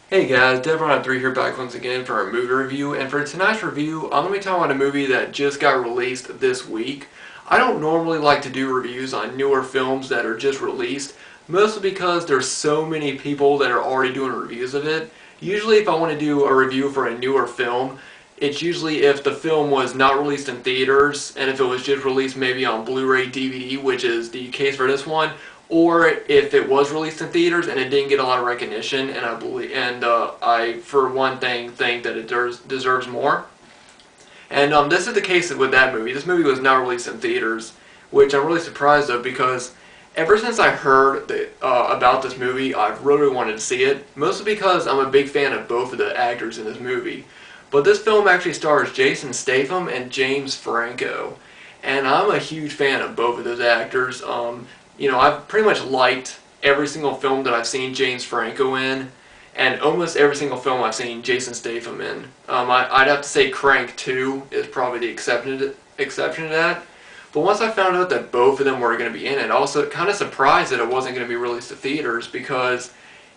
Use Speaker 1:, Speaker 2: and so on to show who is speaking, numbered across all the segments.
Speaker 1: Hey guys, Devon3 here back once again for a movie review, and for tonight's review, I'm going to be talking about a movie that just got released this week. I don't normally like to do reviews on newer films that are just released, mostly because there's so many people that are already doing reviews of it. Usually if I want to do a review for a newer film, it's usually if the film was not released in theaters, and if it was just released maybe on Blu-ray DVD, which is the case for this one, or if it was released in theaters and it didn't get a lot of recognition, and I for one thing think that it deserves more. And this is the case with that movie. This movie was not released in theaters, which I'm really surprised of because ever since I heard about this movie, I've really wanted to see it. Mostly because I'm a big fan of both of the actors in this movie. But this film actually stars Jason Statham and James Franco, and I'm a huge fan of both of those actors. I've pretty much liked every single film that I've seen James Franco in, and almost every single film I've seen Jason Statham in. I'd have to say Crank 2 is probably the exception to that. But once I found out that both of them were going to be in it, I was kind of surprised that it wasn't going to be released to theaters because,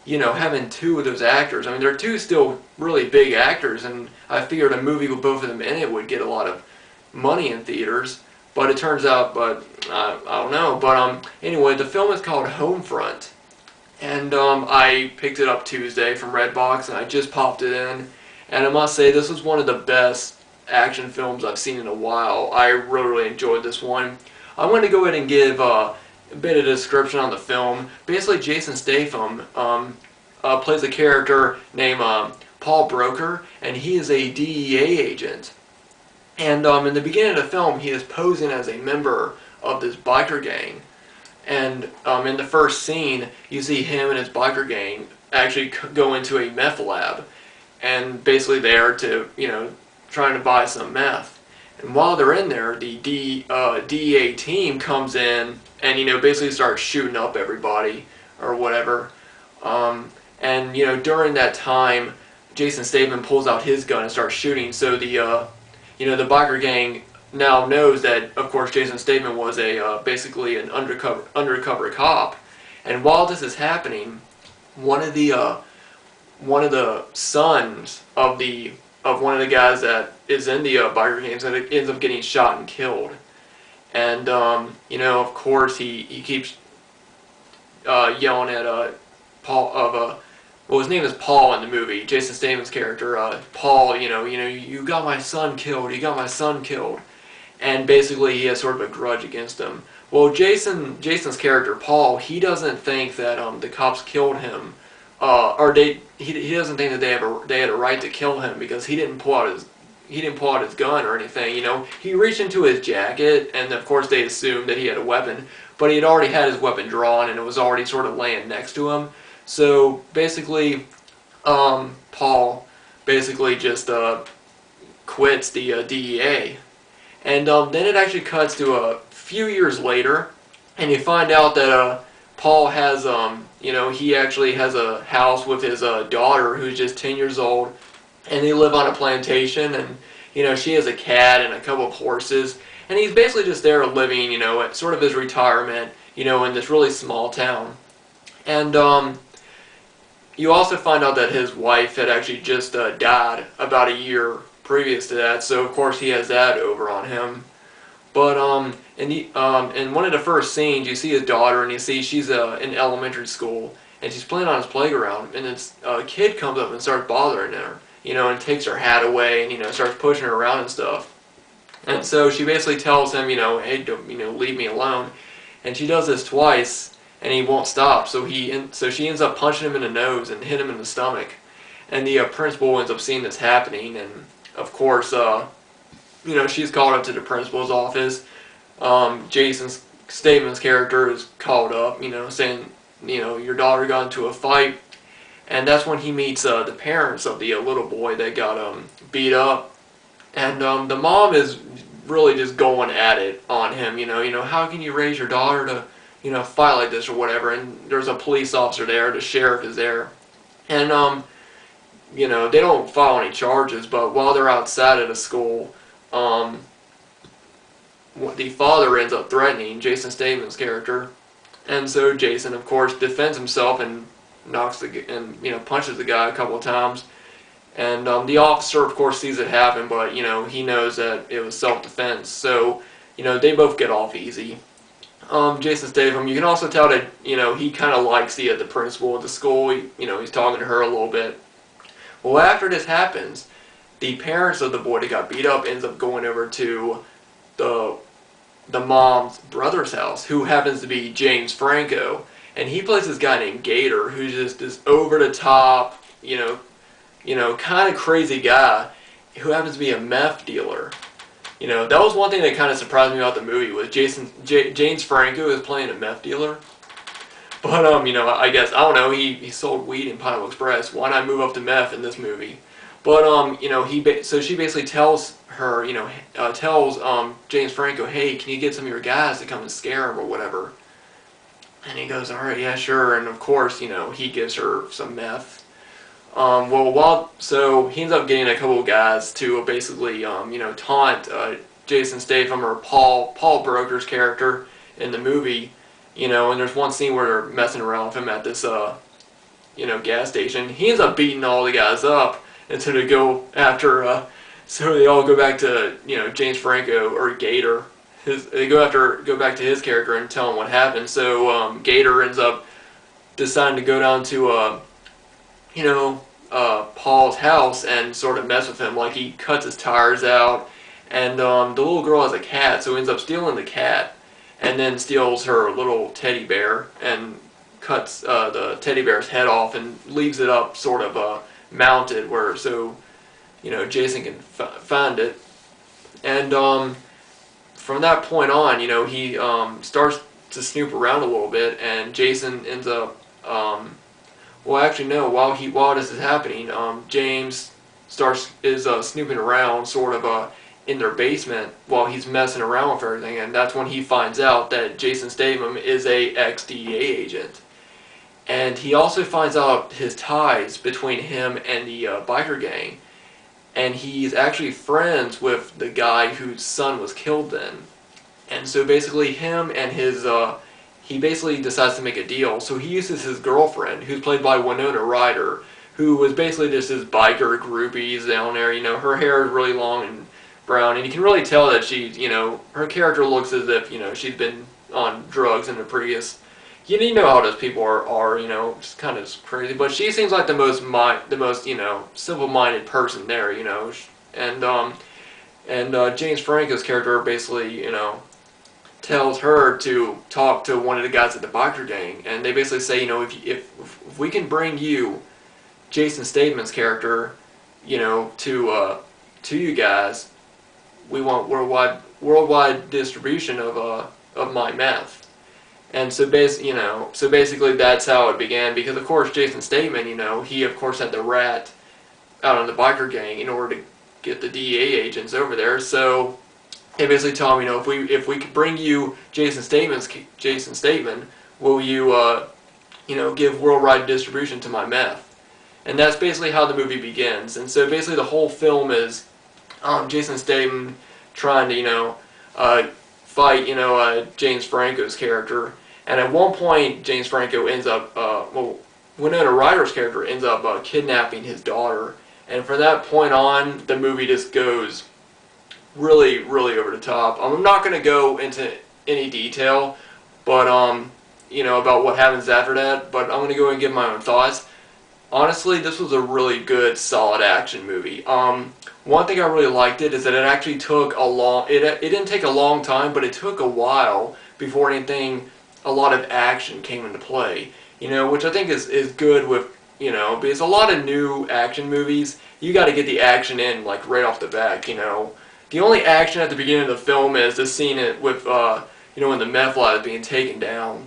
Speaker 1: having two of those actors, I mean, they're two still really big actors, and I figured a movie with both of them in it would get a lot of money in theaters. But it turns out, I don't know. But anyway, the film is called Homefront, and I picked it up Tuesday from Redbox, and I just popped it in, and I must say this was one of the best action films I've seen in a while. I really enjoyed this one. I want to go ahead and give a bit of description on the film. Basically, Jason Statham plays a character named Paul Broker, and he is a DEA agent. And in the beginning of the film, he is posing as a member of this biker gang. And in the first scene, you see him and his biker gang actually go into a meth lab. And basically there to, trying to buy some meth. And while they're in there, the DEA team comes in and, basically starts shooting up everybody or whatever. During that time, Jason Statham pulls out his gun and starts shooting. So the biker gang now knows that, of course, Jason Statham was basically an undercover cop. And while this is happening, one of the sons of one of the guys that is in the biker gang ends up getting shot and killed. And of course, he keeps yelling at Paul well, his name is Paul in the movie. Jason Statham's character, Paul. You got my son killed. You got my son killed, and basically he has sort of a grudge against him. Well, Jason's character, Paul, he doesn't think that the cops killed him, he doesn't think that they had a right to kill him because he didn't pull out his gun or anything. He reached into his jacket, and of course they assumed that he had a weapon, but he had already had his weapon drawn, and it was already sort of laying next to him. So basically, Paul basically just quits the DEA, and then it actually cuts to a few years later, and you find out that Paul has he actually has a house with his daughter who's just 10 years old, and they live on a plantation, and she has a cat and a couple of horses, and he's basically just there living at sort of his retirement in this really small town. And you also find out that his wife had actually just died about a year previous to that, so of course he has that over on him. But in one of the first scenes, you see his daughter, and you see she's in elementary school, and she's playing on his playground, and this kid comes up and starts bothering her, and takes her hat away, and starts pushing her around and stuff. And so she basically tells him, hey, don't, leave me alone. And she does this twice, and he won't stop. So she ends up punching him in the nose and hit him in the stomach. And the principal ends up seeing this happening, and of course, she's called up to the principal's office. Jason Statham's character is called up, saying, your daughter got into a fight. And that's when he meets the parents of the little boy that got beat up. And the mom is really just going at it on him, how can you raise your daughter to fight like this or whatever. And there's a police officer there, the sheriff is there, and they don't file any charges. But while they're outside of the school, the father ends up threatening Jason Statham's character, and so Jason, of course, defends himself and punches the guy a couple of times. And the officer, of course, sees it happen, but he knows that it was self-defense. So they both get off easy. Jason Statham, you can also tell that he kind of likes the principal of the school. He's talking to her a little bit. Well, after this happens, the parents of the boy that got beat up ends up going over to the mom's brother's house, who happens to be James Franco, and he plays this guy named Gator, who's just this over the top, kind of crazy guy who happens to be a meth dealer. That was one thing that kind of surprised me about the movie, was James Franco is playing a meth dealer. But, I guess, I don't know, he sold weed in Pineapple Express. Why not move up to meth in this movie? But, so she basically tells her, tells James Franco, hey, can you get some of your guys to come and scare him or whatever? And he goes, alright, yeah, sure. And, of course, he gives her some meth. So he ends up getting a couple of guys to basically, taunt Jason Statham, or Paul Broker's character in the movie, and there's one scene where they're messing around with him at this, gas station. He ends up beating all the guys up, and so they all go back to, James Franco, or Gator. They go back to his character and tell him what happened. So, Gator ends up deciding to go down to, Paul's house and sort of mess with him. Like, he cuts his tires out, and the little girl has a cat, so he ends up stealing the cat, and then steals her little teddy bear and cuts the teddy bear's head off and leaves it up sort of mounted so Jason can find it. And from that point on, he starts to snoop around a little bit, and Jason ends up well, actually, no. While this is happening, James is snooping around, sort of in their basement while he's messing around with everything, and that's when he finds out that Jason Statham is a ex-DEA agent, and he also finds out his ties between him and the biker gang, and he's actually friends with the guy whose son was killed then, and so basically him and his he basically decides to make a deal. So he uses his girlfriend, who's played by Winona Ryder, who was basically just his biker groupies down there. Her hair is really long and brown, and you can really tell that she's, her character looks as if, she's been on drugs in the previous. You know how those people are, just kind of crazy. But she seems like the most simple-minded person there, And James Franco's character basically, tells her to talk to one of the guys at the biker gang, and they basically say, if we can bring you, Jason Statham's character, to you guys, we want worldwide distribution of my meth. And so basically that's how it began, because of course Jason Statham, he of course had the rat out on the biker gang in order to get the DEA agents over there. So they basically tell him, if we could bring you Jason Statham, will you, give worldwide distribution to my meth? And that's basically how the movie begins. And so basically the whole film is Jason Statham trying to, fight, James Franco's character. And at one point, James Franco ends up, Winona Ryder's character ends up kidnapping his daughter. And from that point on, the movie just goes really, really over the top. I'm not going to go into any detail, but about what happens after that. But I'm going to go and give my own thoughts. Honestly, this was a really good, solid action movie. One thing I really liked is that it actually took it didn't take a long time, but it took a while before a lot of action came into play. Which I think is good with, because a lot of new action movies, you got to get the action in like right off the bat. The only action at the beginning of the film is the scene with, when the meth lab is being taken down.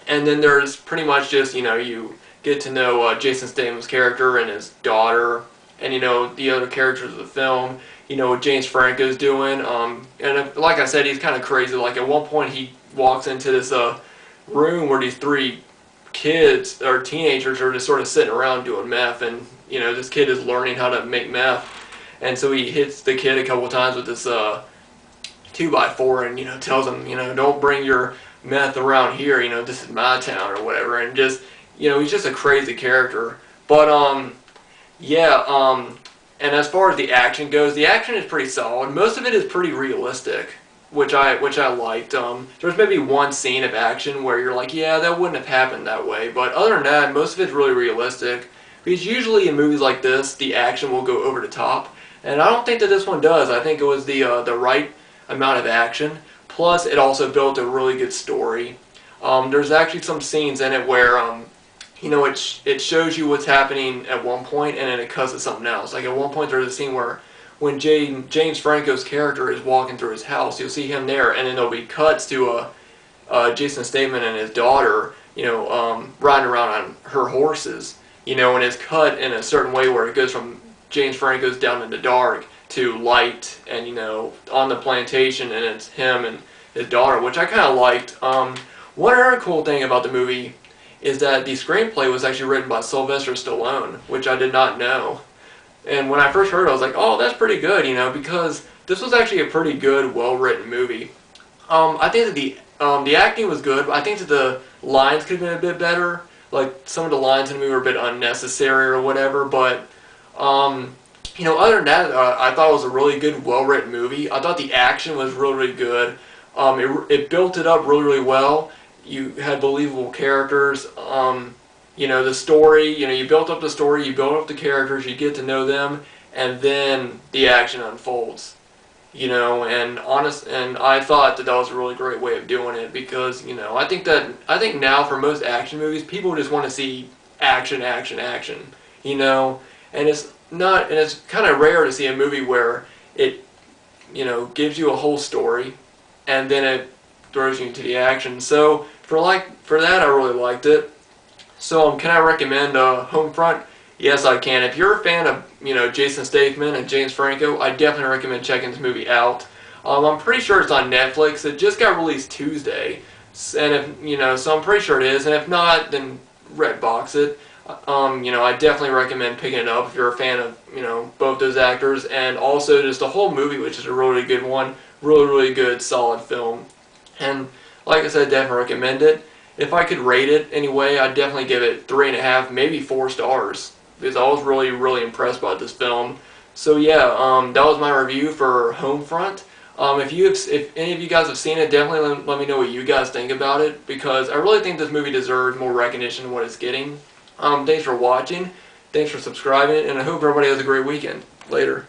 Speaker 1: And then there's pretty much just, you get to know Jason Statham's character and his daughter, and, the other characters of the film, what James Franco's doing. And like I said, he's kind of crazy. Like, at one point he walks into this room where these three kids, or teenagers, are just sort of sitting around doing meth, and, this kid is learning how to make meth. And so he hits the kid a couple of times with this 2x4 and, tells him, don't bring your meth around here, this is my town or whatever. And just, you know, he's just a crazy character. But yeah, and as far as the action goes, the action is pretty solid. Most of it is pretty realistic, which I liked. There's maybe one scene of action where you're like, yeah, that wouldn't have happened that way. But other than that, most of it's really realistic. Because usually in movies like this, the action will go over the top, and I don't think that this one does. I think it was the right amount of action. Plus, it also built a really good story. There's actually some scenes in it where you know, it shows you what's happening at one point, and then it cuts to something else. Like at one point, there's a scene where when James Franco's character is walking through his house, you'll see him there, and then there'll be cuts to Jason Statham and his daughter, you know, riding around on her horses, you know, and it's cut in a certain way where it goes from James Franco's down in the dark to light, and you know, on the plantation, and it's him and his daughter, which I kind of liked. One other cool thing about the movie is that the screenplay was actually written by Sylvester Stallone, which I did not know. And when I first heard it, I was like, oh, that's pretty good, you know, because this was actually a pretty good, well-written movie. I think that the acting was good, but I think that the lines could have been a bit better. Like, some of the lines in the movie were a bit unnecessary or whatever, but, you know, other than that, I thought it was a really good, well-written movie. I thought the action was really, really good. It built it up really, really well. You had believable characters. You know, the story, you know, you built up the story, you build up the characters, you get to know them, and then the action unfolds. You know, and I thought that was a really great way of doing it, because, you know, I think now for most action movies, people just want to see action, action, action. You know, and it's kind of rare to see a movie where it, you know, gives you a whole story, and then it throws you into the action. So for that, I really liked it. So can I recommend Homefront? Yes, I can. If you're a fan of, you know, Jason Statham and James Franco, I definitely recommend checking this movie out. I'm pretty sure it's on Netflix. It just got released Tuesday, and if you know, so I'm pretty sure it is. And if not, then Redbox it. You know, I definitely recommend picking it up if you're a fan of, you know, both those actors, and also just the whole movie, which is a really good one, really, really good, solid film. And like I said, definitely recommend it. If I could rate it anyway, I'd definitely give it 3.5, maybe 4 stars, because I was really, really impressed by this film. So yeah, that was my review for Homefront. If any of you guys have seen it, definitely let me know what you guys think about it, because I really think this movie deserves more recognition than what it's getting. Thanks for watching, thanks for subscribing, and I hope everybody has a great weekend. Later.